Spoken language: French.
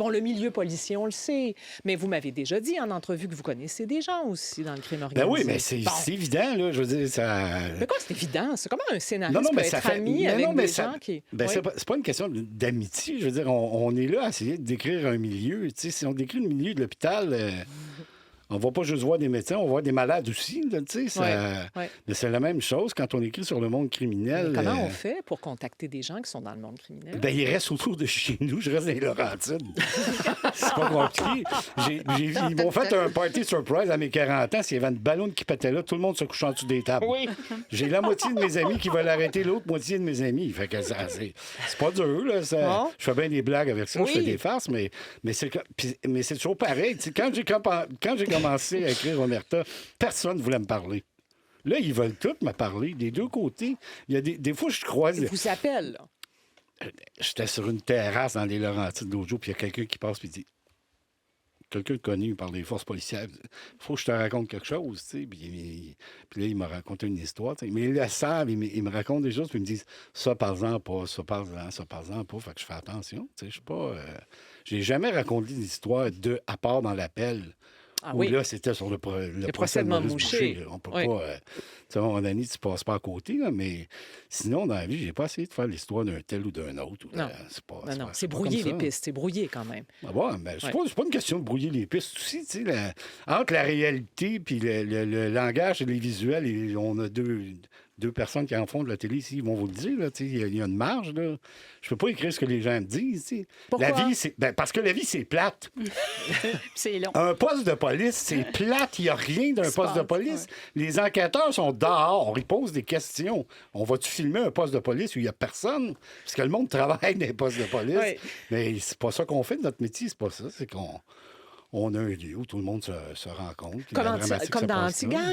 bon, le milieu policier, on le sait. Mais vous m'avez déjà dit en entrevue que vous connaissez des gens aussi dans le crime organisé. Ben oui, mais c'est évident, là. Je veux dire, ça. Mais quoi, c'est évident? C'est comment un scénariste peut être ami avec des gens qui... Ben, c'est pas une question d'amitié. Je veux dire, on est là à essayer de décrire un milieu. Tu sais, si on décrit le milieu de l'hôpital... On va pas juste voir des médecins, on va voir des malades aussi. Là, mais c'est la même chose quand on écrit sur le monde criminel. Mais comment on fait pour contacter des gens qui sont dans le monde criminel? Ben, ils restent autour de chez nous. Je reste dans les Laurentides. C'est pas compliqué. Ils m'ont fait un party surprise à mes 40 ans. S'il y avait une ballonne qui pétait là, tout le monde se couche en dessous des tables. Oui. J'ai la moitié de mes amis qui veulent arrêter l'autre moitié de mes amis. Fait que c'est pas dur. Là, Bon. Je fais bien des blagues avec ça. Oui. Je fais des farces, mais c'est toujours pareil. T'sais, quand j'ai commencé à écrire Omerta, personne ne voulait me parler. Là, ils veulent tous me parler. Des deux côtés. Il y a des fois, je croise... Ils vous appellent, là. J'étais sur une terrasse dans les Laurentides l'autre jour, puis il y a quelqu'un qui passe, puis il dit... Quelqu'un connu par les forces policières. Il faut que je te raconte quelque chose, tu sais. Puis là, il m'a raconté une histoire, tu sais. Mais ils le savent, ils me racontent des choses, puis ils me disent ça, parle-en pas, ça, parle-en pas. Fait que je fais attention, tu sais. Je suis pas... J'ai jamais raconté d'histoire à part dans l'appel. Ah où oui. là, c'était sur le procès de Maurice Boucher. On peut pas... tu sais, à un moment donné, tu passes pas à côté, là, mais sinon, dans la vie, j'ai pas essayé de faire l'histoire d'un tel ou d'un autre. Non. C'est brouiller les pistes. C'est brouiller quand même. Ah bon, ben, c'est pas une question de brouiller les pistes aussi. Tu sais, entre la réalité puis le langage et les visuels, on a deux personnes qui en font de la télé ici, ils vont vous le dire. Là, il y a une marge. Là. Je peux pas écrire ce que les gens me disent. T'sais. Pourquoi? La vie, parce que la vie, c'est plate. C'est long. Un poste de police, c'est plate. Il n'y a rien d'un poste de police. Ouais. Les enquêteurs sont dehors. Ils posent des questions. On va-tu filmer un poste de police où il n'y a personne? Parce que le monde travaille dans les postes de police. Oui. Mais c'est pas ça qu'on fait de notre métier. C'est pas ça. C'est qu'on a un lieu où tout le monde se rencontre. Comme dans Antigang.